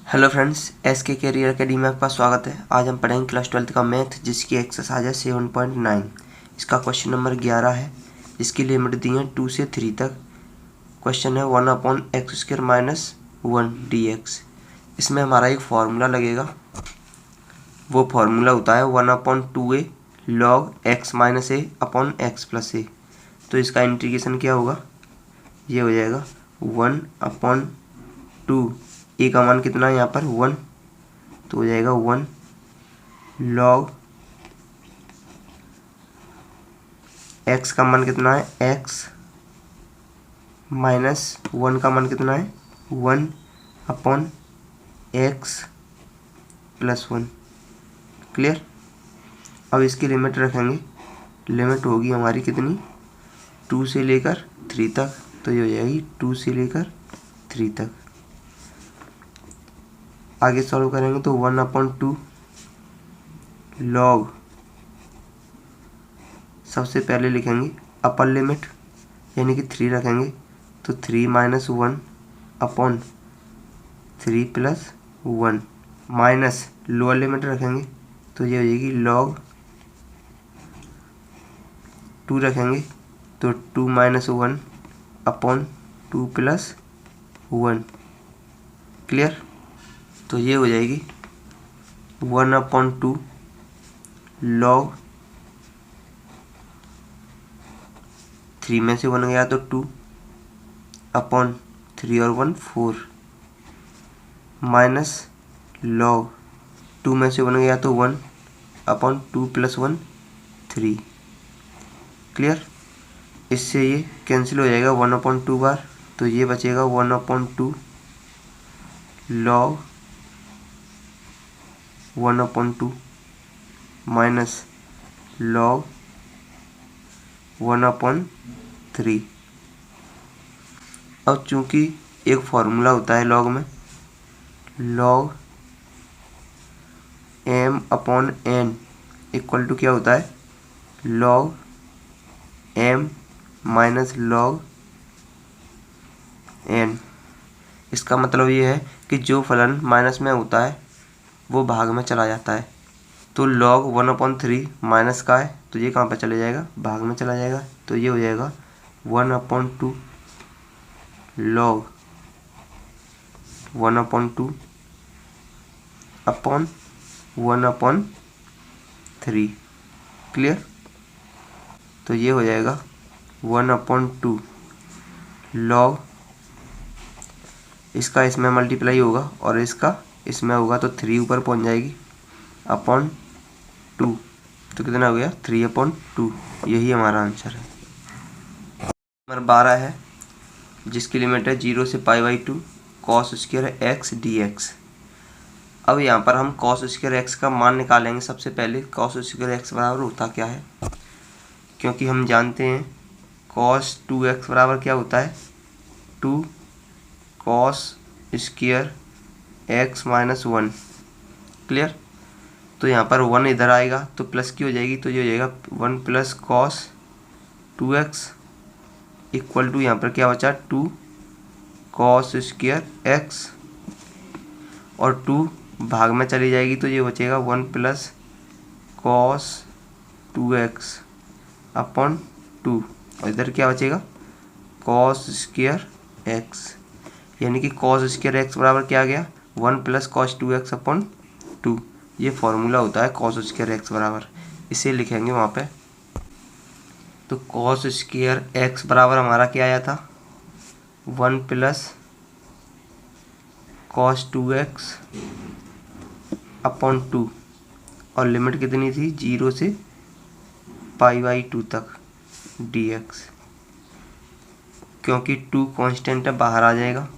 Hello friends, S के career academy में आपका स्वागत है। आज हम पढ़ेंगे क्लास 12th का मैथ, जिसकी एक्सरसाइज है 7.9। इसका क्वेश्चन नंबर 11 है, जिसकी लिमिट दी है 2 से 3 तक। क्वेश्चन है 1/x² - 1 dx। इसमें हमारा एक फार्मूला लगेगा। वो फार्मूला होता है 1/2a log x - a upon x + a। तो इसका इंटीग्रेशन क्या होगा, ये हो जाएगा 1/2। ए का मान कितना है यहाँ पर 1, तो हो जाएगा 1 log x का मान कितना है x माइनस 1 का मान कितना है 1 अपॉन x + 1। क्लियर। अब इसकी लिमिट रखेंगे। लिमिट होगी हमारी कितनी, 2 से लेकर 3 तक। तो ये हो जाएगी 2 से लेकर 3 तक। आगे सॉल्व करेंगे तो 1/2 log, सबसे पहले लिखेंगे अपर लिमिट यानी कि 3 रखेंगे, तो 3 - 1 अपॉन 3 + 1 माइनस लोअर लिमिट रखेंगे, तो ये हो जाएगी log 2 रखेंगे, तो 2 - 1 अपॉन 2 + 1। क्लियर। तो ये हो जाएगी 1/2 log 3 में से 1 गया तो 2 अपॉन 3 और 1 4 माइनस log 2 में से 1 गया तो 1 अपॉन 2 + 1 3। क्लियर। इससे ये कैंसिल हो जाएगा 1/2 बार, तो ये बचेगा 1/2 log 1/2 माइनस log 1/3। अब चूंकि एक फॉर्मूला होता है लॉग में, log m/n इक्वल टू क्या होता है log m minus log n। इसका मतलब ये है कि जो फलन माइनस में होता है वो भाग में चला जाता है। तो log 1/3 माइनस का है, तो ये कहाँ पर चले जाएगा, भाग में चला जाएगा। तो ये हो जाएगा 1/2 log 1/2 अपॉन 1/3। क्लियर। तो ये हो जाएगा 1/2 log, इसका इसमें मल्टीप्लाई होगा और इसका इसमें होगा, तो 3 ऊपर पहुंच जाएगी अपॉन 2। तो कितना हो गया 3/2। यही हमारा आंसर है। नंबर 12 है, जिसकी लिमिट है 0 से π/2 cos² x dx। अब यहाँ पर हम cos² x का मान निकालेंगे। सबसे पहले cos² x बराबर होता क्या है, क्योंकि हम जानते हैं cos 2x बराबर क्या होता है 2 cos² x - 1। क्लियर। तो यहाँ पर 1 इधर आएगा तो प्लस की हो जाएगी, तो ये हो जाएगा 1 + cos 2x इक्वल टू यहाँ पर क्या बचा 2 cos² x, और 2 भाग में चली जाएगी तो ये बचेगा 1 + cos 2x अपॉन 2, और इधर क्या बचेगा cos² x, यानी कि cos² x बराबर क्या आ गया 1 + cos 2x अपॉन 2। ये फॉर्मूला होता है cos² x बराबर, इसे लिखेंगे वहाँ पे। तो cos² x बराबर हमारा क्या आया था 1 + cos 2x अपॉन 2, और लिमिट कितनी थी 0 से π/2 तक dx। क्योंकि 2 कांस्टेंट है बाहर आ जाएगा,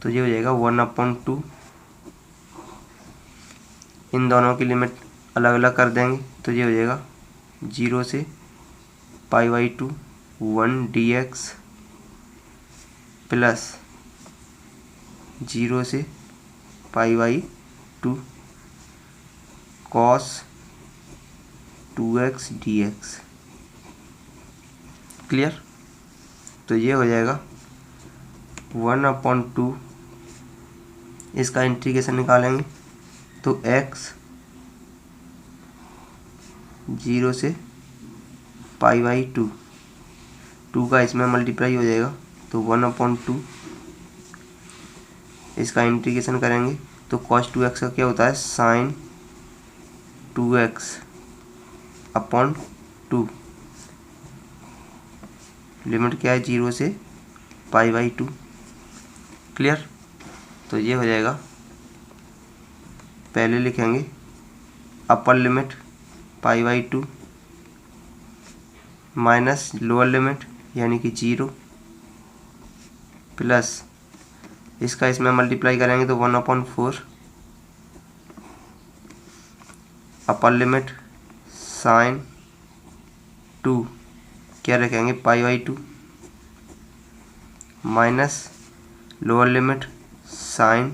तो ये हो जाएगा 1/2। इन दोनों की लिमिट अलग अलग कर देंगे, तो ये हो जाएगा 0 से π/2 1 dx प्लस 0 से π/2 cos 2x dx। क्लियर। तो ये हो जाएगा 1/2 इसका इंटीग्रेशन निकालेंगे तो x 0 से π/2, 2 का इसमें मल्टीप्लाई हो जाएगा तो 1/2। इसका इंटीग्रेशन करेंगे तो cos 2x का क्या होता है sin 2x/2। लिमिट क्या है 0 से π/2। क्लियर। तो ये हो जाएगा, पहले लिखेंगे upper limit π/2 minus lower limit यानी कि 0 प्लस इसका इसमें मल्टीप्लाई करेंगे तो 1/4 अपर लिमिट sin 2 क्या रखेंगे π/2 minus lower limit sin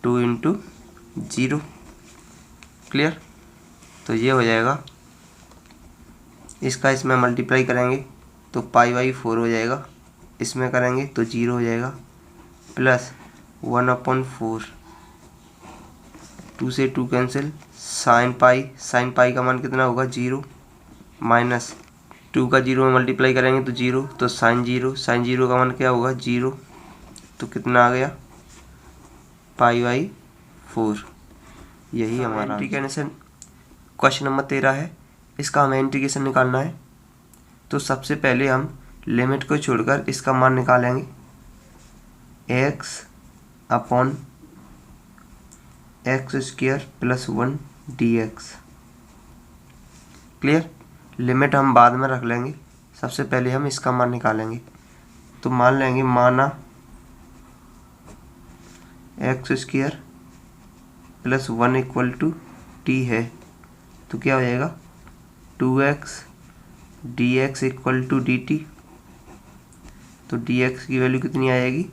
2 × 0। Clear. तो ये हो जाएगा, इसका इसमें मल्टीप्लाई करेंगे तो π/4 हो जाएगा, इसमें करेंगे तो 0 हो जाएगा प्लस 1/4, 2 से 2 कैंसिल, sin पाई का मान कितना होगा 0 माइनस 2 का 0 में मल्टीप्लाई करेंगे तो 0, तो sin 0 का मान क्या होगा 0, तो कितना आ गया π/4। यही हमारा इंटीग्रेशन। क्वेश्चन नंबर 13 है, इसका हमें इंटीग्रेशन निकालना है। तो सबसे पहले हम लिमिट को छोड़कर इसका मान निकालेंगे x/x² + 1 dx। क्लियर। लिमिट हम बाद में रख लेंगे, सबसे पहले हम इसका मान निकालेंगे। तो मान लेंगे, माना x² + 1 = t है, तो क्या हो जाएगा 2x dx = dt। तो dx की वैल्यू कितनी आएगी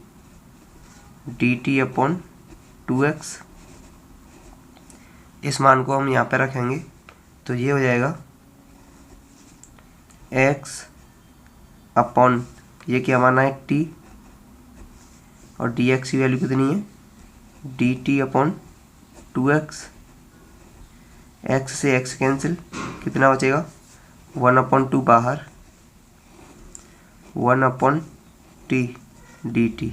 dt/2x। इस मान को हम यहाँ पे रखेंगे तो ये हो जाएगा x ये क्या माना है t, और dx की वैल्यू कितनी है dt/2x। x से x कैंसिल, कितना बचेगा 1/2 बाहर, 1/t dt।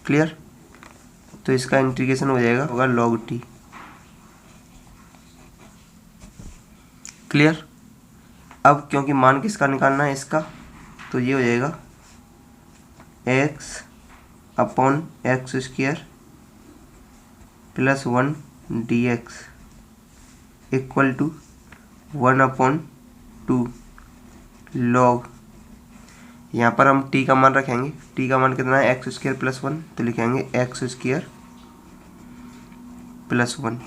क्लियर। तो इसका इंटीग्रेशन हो जाएगा होगा log t। क्लियर। अब क्योंकि मान किसका निकालना है इसका, तो ये हो जाएगा x/x² + 1 dx = 1/2 log, यहाँ पर हम t का मान रखेंगे, t का मान कितना है x² + 1, तो लिखेंगे x² + 1।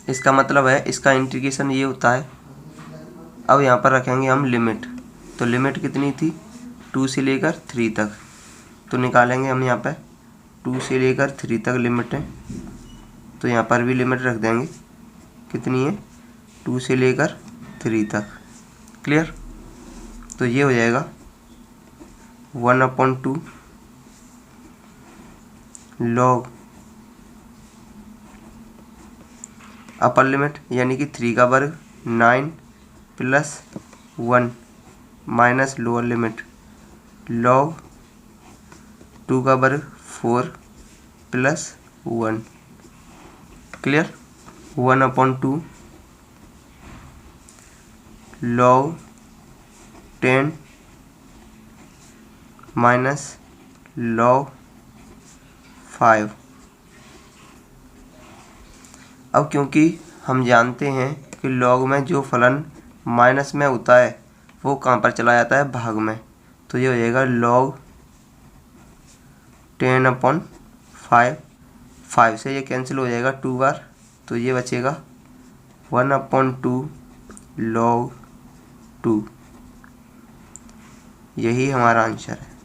इसका मतलब है इसका इंटीग्रेशन ये होता है। अब यहाँ पर रखेंगे हम लिमिट, तो लिमिट कितनी थी 2 से लेकर 3 तक, तो निकालेंगे हम यहाँ पर 2 से लेकर 3 तक लिमिट है, तो यहाँ पर भी लिमिट रख देंगे, कितनी है 2 से लेकर 3 तक। क्लियर। तो ये हो जाएगा 1/2 log अपर लिमिट यानी कि 3 का वर्ग 9 + 1 माइनस लोअर लिमिट log 2 का वर्ग 4 + 1। क्लियर। 1/2 log 10 minus log 5। अब क्योंकि हम जानते हैं कि log में जो फलन माइनस में होता है वो कहाँ पर चला जाता है भाग में, तो ये हो जाएगा log 10/5। 5 से ये कैंसिल हो जाएगा 2 बार, तो ये बचेगा 1/2 log 2। यही हमारा आंसर है।